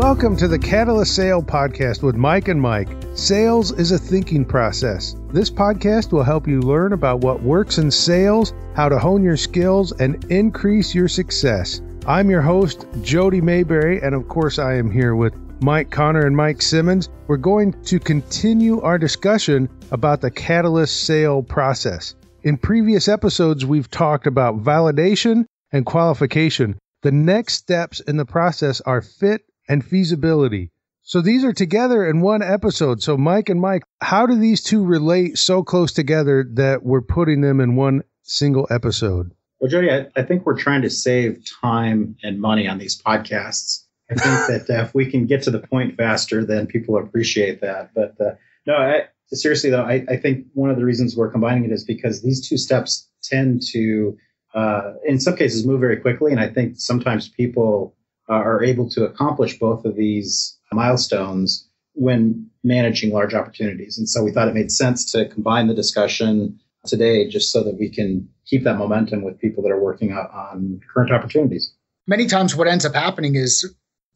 Welcome to the Catalyst Sale Podcast with Mike and Mike. Sales is a thinking process. This podcast will help you learn about what works in sales, how to hone your skills, and increase your success. I'm your host, Jody Mayberry, and of course I am here with Mike Connor and Mike Simmons. We're going to continue our discussion about the Catalyst sale process. In previous episodes, we've talked about validation and qualification. The next steps in the process are fit and feasibility. So these are together in one episode. So Mike and Mike, how do these two relate so close together that we're putting them in one single episode? Well, Jody, I think we're trying to save time and money on these podcasts. I think that if we can get to the point faster, then people appreciate that. But seriously, though, I think one of the reasons we're combining it is because these two steps tend to, in some cases, move very quickly. And I think sometimes people are able to accomplish both of these milestones when managing large opportunities. And so we thought it made sense to combine the discussion today just so that we can keep that momentum with people that are working on current opportunities. Many times what ends up happening is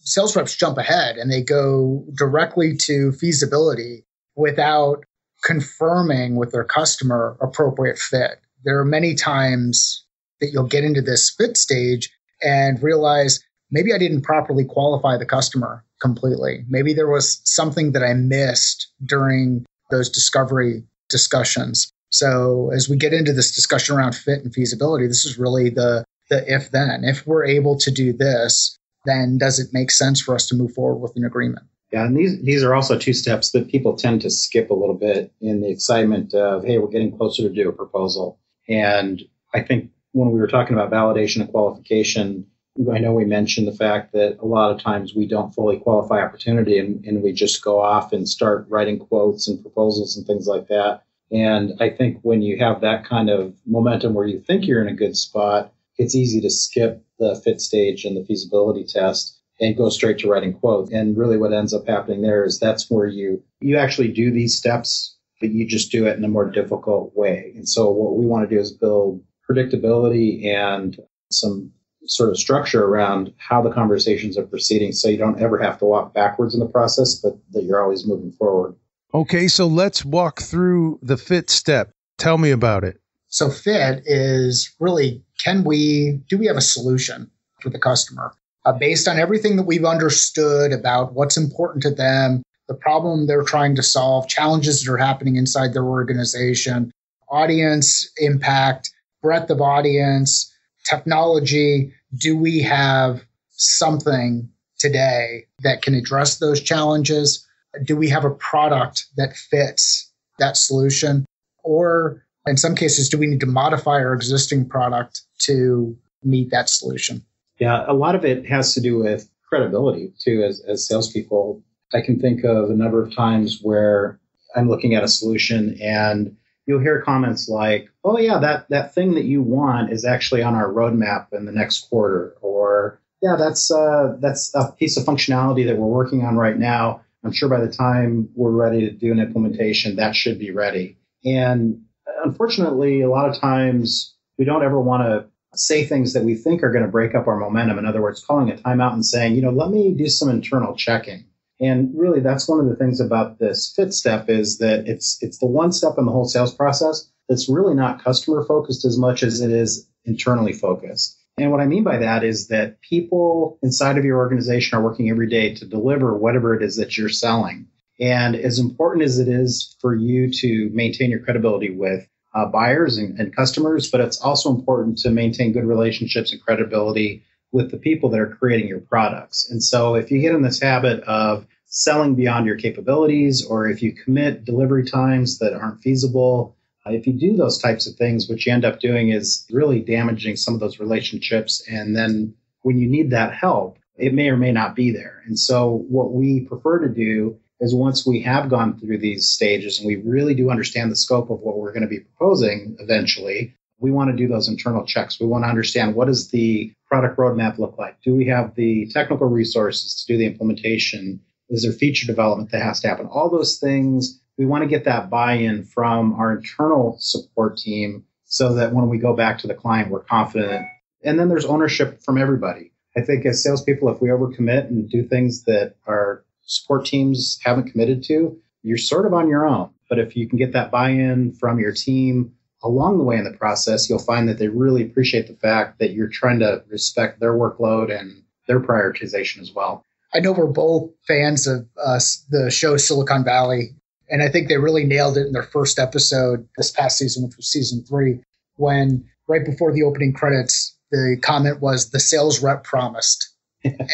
sales reps jump ahead and they go directly to feasibility without confirming with their customer appropriate fit. There are many times that you'll get into this fit stage and realize maybe I didn't properly qualify the customer completely. Maybe there was something that I missed during those discovery discussions. So as we get into this discussion around fit and feasibility, this is really the if then. If we're able to do this, then does it make sense for us to move forward with an agreement? Yeah, and these are also two steps that people tend to skip a little bit in the excitement of, hey, we're getting closer to do a proposal. And I think when we were talking about validation and qualification, I know we mentioned the fact that a lot of times we don't fully qualify opportunity and we just go off and start writing quotes and proposals and things like that. And I think when you have that kind of momentum where you think you're in a good spot, it's easy to skip the fit stage and the feasibility test and go straight to writing quotes. And really what ends up happening there is that's where you actually do these steps, but you just do it in a more difficult way. And so what we want to do is build predictability and some sort of structure around how the conversations are proceeding so you don't ever have to walk backwards in the process, but that you're always moving forward. Okay, so let's walk through the fit step. Tell me about it. So fit is really, do we have a solution for the customer based on everything that we've understood about what's important to them, the problem they're trying to solve, challenges that are happening inside their organization, audience impact, breadth of audience, technology. Do we have something today that can address those challenges? Do we have a product that fits that solution? Or in some cases, do we need to modify our existing product to meet that solution? Yeah, a lot of it has to do with credibility too, as salespeople. I can think of a number of times where I'm looking at a solution and you'll hear comments like, oh yeah, that thing that you want is actually on our roadmap in the next quarter. Or yeah, that's a piece of functionality that we're working on right now. I'm sure by the time we're ready to do an implementation, that should be ready. And unfortunately, a lot of times we don't ever want to say things that we think are going to break up our momentum. In other words, calling a timeout and saying, let me do some internal checking. And really, that's one of the things about this fit step is that it's the one step in the whole sales process that's really not customer focused as much as it is internally focused. And what I mean by that is that people inside of your organization are working every day to deliver whatever it is that you're selling. And as important as it is for you to maintain your credibility with buyers and customers, but it's also important to maintain good relationships and credibility with the people that are creating your products. And so if you get in this habit of selling beyond your capabilities, or if you commit delivery times that aren't feasible, if you do those types of things, what you end up doing is really damaging some of those relationships. And then when you need that help, it may or may not be there. And so what we prefer to do is once we have gone through these stages and we really do understand the scope of what we're going to be proposing eventually, we want to do those internal checks. We want to understand, what does the product roadmap look like? Do we have the technical resources to do the implementation? Is there feature development that has to happen? All those things, we want to get that buy-in from our internal support team so that when we go back to the client, we're confident. And then there's ownership from everybody. I think as salespeople, if we overcommit and do things that our support teams haven't committed to, you're sort of on your own. But if you can get that buy-in from your team along the way in the process, you'll find that they really appreciate the fact that you're trying to respect their workload and their prioritization as well. I know we're both fans of the show Silicon Valley, and I think they really nailed it in their first episode this past season, which was season 3, when right before the opening credits, the comment was the sales rep promised.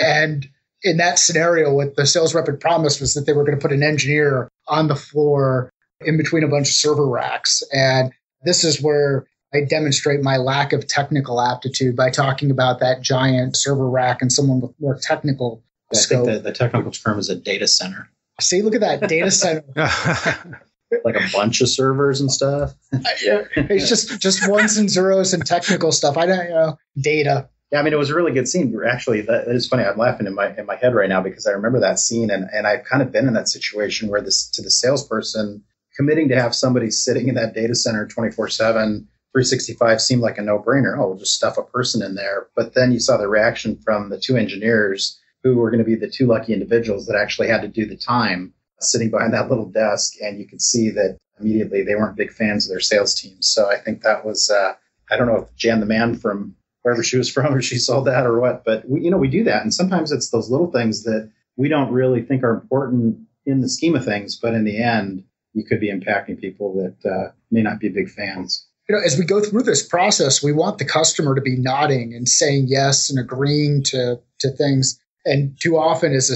And in that scenario, what the sales rep had promised was that they were going to put an engineer on the floor in between a bunch of server racks. And this is where I demonstrate my lack of technical aptitude by talking about that giant server rack and someone with more technical scope. I think the technical term is a data center. See, look at that data center. Like a bunch of servers and stuff. It's just ones and zeros and technical stuff. I don't data. Yeah, I mean, it was a really good scene. Actually, that is funny. I'm laughing in my head right now because I remember that scene, and I've kind of been in that situation where to the salesperson, committing to have somebody sitting in that data center 24/7, 365 seemed like a no-brainer. Oh, we'll just stuff a person in there. But then you saw the reaction from the 2 engineers who were going to be the 2 lucky individuals that actually had to do the time sitting behind that little desk, and you could see that immediately they weren't big fans of their sales team. So I think that was, I don't know if Jan the man from wherever she was from or she sold that or what, but we do that. And sometimes it's those little things that we don't really think are important in the scheme of things, but in the end, you could be impacting people that may not be big fans. As we go through this process, we want the customer to be nodding and saying yes and agreeing to things. And too often as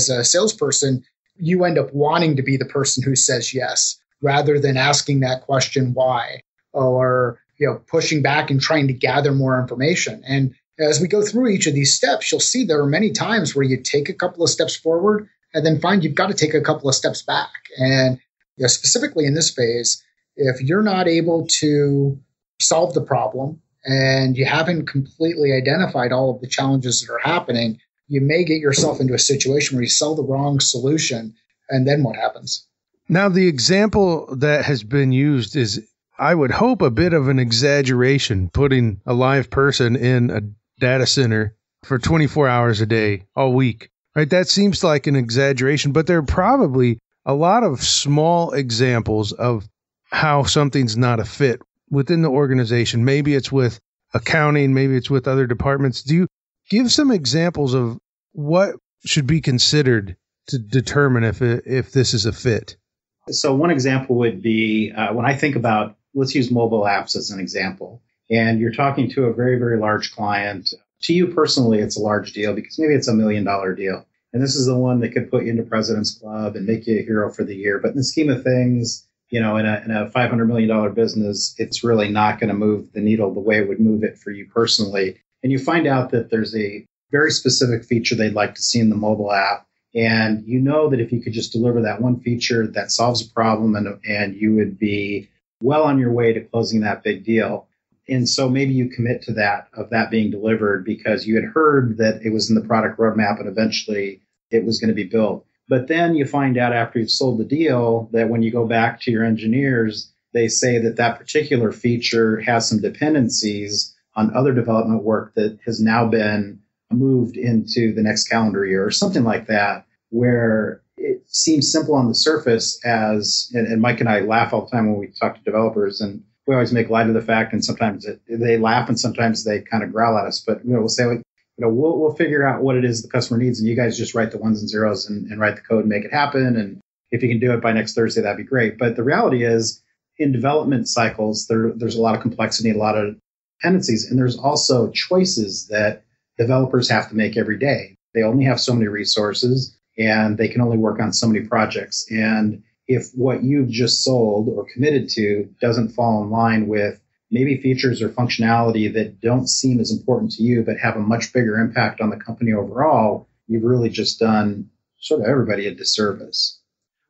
a salesperson, you end up wanting to be the person who says yes, rather than asking that question, why, or pushing back and trying to gather more information. And as we go through each of these steps, you'll see there are many times where you take a couple of steps forward and then find you've got to take a couple of steps back. And specifically in this phase, if you're not able to solve the problem and you haven't completely identified all of the challenges that are happening, you may get yourself into a situation where you sell the wrong solution. And then what happens? Now, the example that has been used is, I would hope, a bit of an exaggeration, putting a live person in a data center for 24 hours a day, all week, right? That seems like an exaggeration, but there are probably a lot of small examples of how something's not a fit within the organization. Maybe it's with accounting, maybe it's with other departments. Do you give some examples of what should be considered to determine if this is a fit? So one example would be when I think about, let's use mobile apps as an example, and you're talking to a very, very large client. To you personally, it's a large deal because maybe it's $1 million deal. And this is the one that could put you into President's Club and make you a hero for the year. But in the scheme of things, in a $500 million business, it's really not going to move the needle the way it would move it for you personally. And you find out that there's a very specific feature they'd like to see in the mobile app. And you know that if you could just deliver that one feature, that solves a problem, and you would be well on your way to closing that big deal. And so maybe you commit to that being delivered because you had heard that it was in the product roadmap and eventually it was going to be built. But then you find out after you've sold the deal that when you go back to your engineers, they say that particular feature has some dependencies on other development work that has now been moved into the next calendar year or something like that, where it seems simple on the surface and Mike and I laugh all the time when we talk to developers, and we always make light of the fact, and sometimes they laugh and sometimes they kind of growl at us, but we'll say, we'll figure out what it is the customer needs, and you guys just write the ones and zeros and write the code and make it happen. And if you can do it by next Thursday, that'd be great. But the reality is, in development cycles, there's a lot of complexity, a lot of dependencies, and there's also choices that developers have to make every day. They only have so many resources, and they can only work on so many projects. And if what you've just sold or committed to doesn't fall in line with maybe features or functionality that don't seem as important to you, but have a much bigger impact on the company overall, you've really just done sort of everybody a disservice.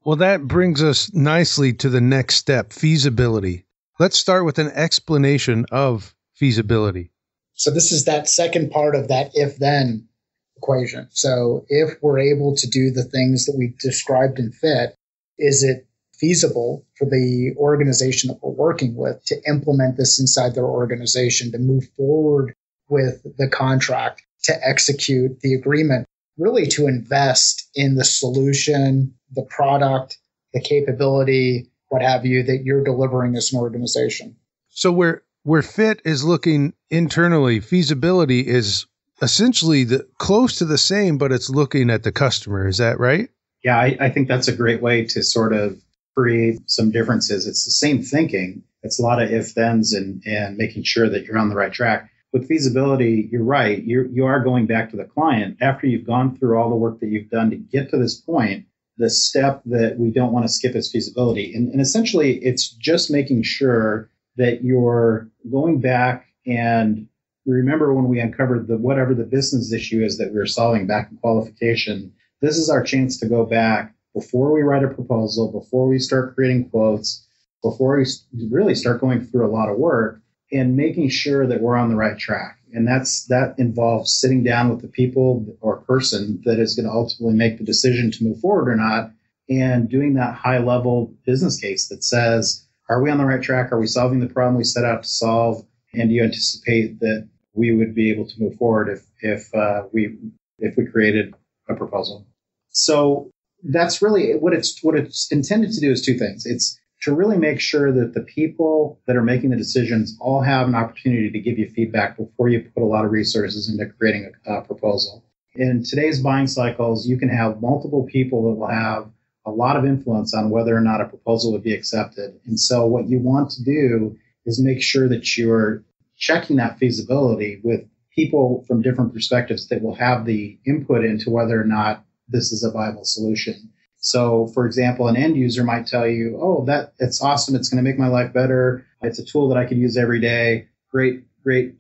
Well, that brings us nicely to the next step, feasibility. Let's start with an explanation of feasibility. So this is that second part of that if-then equation. So if we're able to do the things that we described in FIT, is it feasible for the organization that we're working with to implement this inside their organization, to move forward with the contract? to execute the agreement, really to invest in the solution, the product, the capability, what have you, that you're delivering as an organization. So where fit is looking internally, feasibility is essentially close to the same, but it's looking at the customer. Is that right? Yeah, I think that's a great way to sort of create some differences. It's the same thinking. It's a lot of if-thens and making sure that you're on the right track. With feasibility, you're right. You are going back to the client after you've gone through all the work that you've done to get to this point. The step that we don't want to skip is feasibility. And essentially, it's just making sure that you're going back and remember when we uncovered whatever the business issue is that we were solving back in qualification. This is our chance to go back before we write a proposal, before we start creating quotes, before we really start going through a lot of work and making sure that we're on the right track. And that involves sitting down with the people or person that is going to ultimately make the decision to move forward or not, and doing that high level business case that says, are we on the right track? Are we solving the problem we set out to solve? And do you anticipate that we would be able to move forward if we created a proposal? So that's really what it's intended to do is two things. It's to really make sure that the people that are making the decisions all have an opportunity to give you feedback before you put a lot of resources into creating a proposal. In today's buying cycles, you can have multiple people that will have a lot of influence on whether or not a proposal would be accepted. And so what you want to do is make sure that you're checking that feasibility with people from different perspectives that will have the input into whether or not this is a viable solution. So, for example, an end user might tell you, oh, it's awesome. It's going to make my life better. It's a tool that I could use every day. Great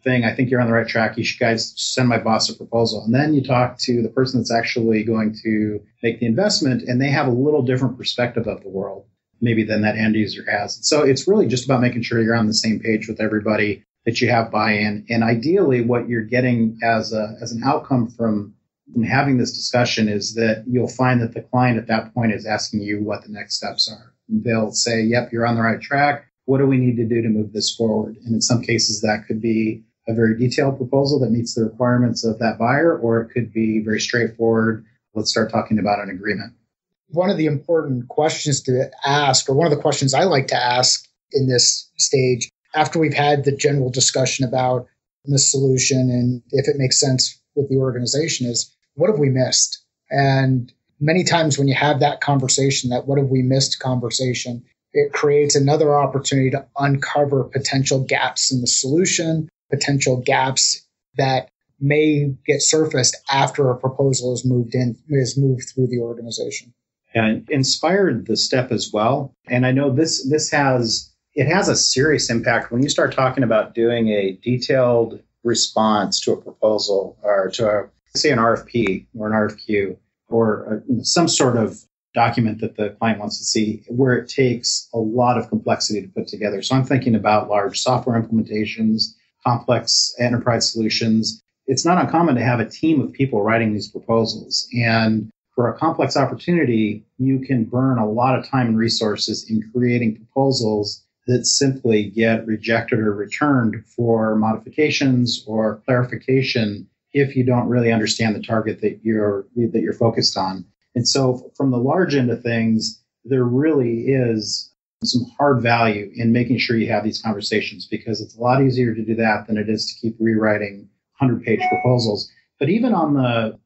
thing. I think you're on the right track. You should guys send my boss a proposal. And then you talk to the person that's actually going to make the investment, and they have a little different perspective of the world, maybe than that end user has. So it's really just about making sure you're on the same page with everybody, that you have buy-in. And ideally, what you're getting as an outcome from having this discussion is that you'll find that the client at that point is asking you what the next steps are. They'll say, yep, you're on the right track. What do we need to do to move this forward? And in some cases, that could be a very detailed proposal that meets the requirements of that buyer, or it could be very straightforward. Let's start talking about an agreement. One of the important questions to ask, or one of the questions I like to ask in this stage, after we've had the general discussion about the solution and if it makes sense with the organization, is what have we missed? And many times when you have that conversation, that what have we missed conversation, it creates another opportunity to uncover potential gaps in the solution, potential gaps that may get surfaced after a proposal is moved through the organization. And inspired the step as well. And I know this has a serious impact when you start talking about doing a detailed response to a proposal or to say an RFP or an RFQ or some sort of document that the client wants to see, where it takes a lot of complexity to put together. So I'm thinking about large software implementations, complex enterprise solutions. It's not uncommon to have a team of people writing these proposals. And for a complex opportunity, you can burn a lot of time and resources in creating proposals that simply get rejected or returned for modifications or clarification if you don't really understand the target that you're focused on. And so from the large end of things, there really is some hard value in making sure you have these conversations, because it's a lot easier to do that than it is to keep rewriting 100-page proposals. But even on the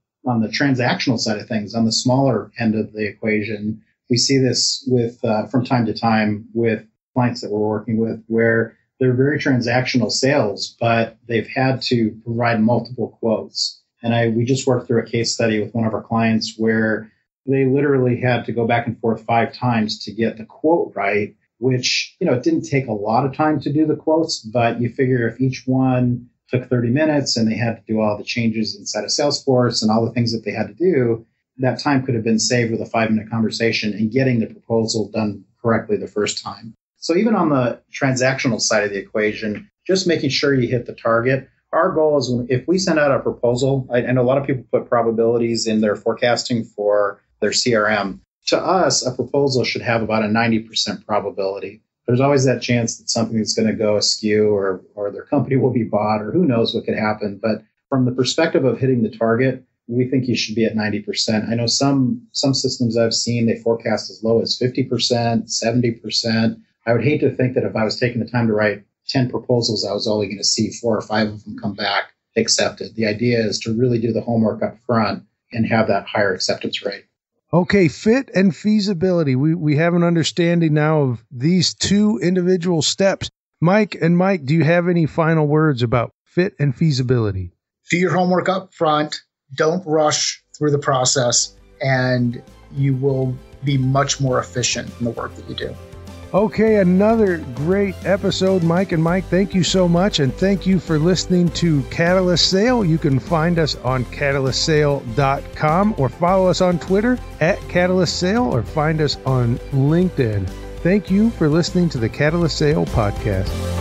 transactional side of things, on the smaller end of the equation, we see this with from time to time with clients that we're working with, where they're very transactional sales, but they've had to provide multiple quotes. And we just worked through a case study with one of our clients where they literally had to go back and forth 5 times to get the quote right, which, it didn't take a lot of time to do the quotes, but you figure if each one took 30 minutes and they had to do all the changes inside of Salesforce and all the things that they had to do, that time could have been saved with a 5-minute conversation and getting the proposal done correctly the first time. So even on the transactional side of the equation, just making sure you hit the target. Our goal is if we send out a proposal, I know a lot of people put probabilities in their forecasting for their CRM. To us, a proposal should have about a 90% probability. There's always that chance that something is going to go askew or their company will be bought or who knows what could happen. But From the perspective of hitting the target, we think you should be at 90%. I know some systems I've seen, they forecast as low as 50%, 70%. I would hate to think that if I was taking the time to write 10 proposals, I was only going to see 4 or 5 of them come back accepted. The idea is to really do the homework up front and have that higher acceptance rate. Okay, fit and feasibility. We have an understanding now of these 2 individual steps. Mike, do you have any final words about fit and feasibility? Do your homework up front. Don't rush through the process, and you will be much more efficient in the work that you do. Okay, another great episode, Mike and Mike. Thank you so much, and thank you for listening to Catalyst Sale. You can find us on catalystsale.com or follow us on Twitter @CatalystSale or find us on LinkedIn. Thank you for listening to the Catalyst Sale podcast.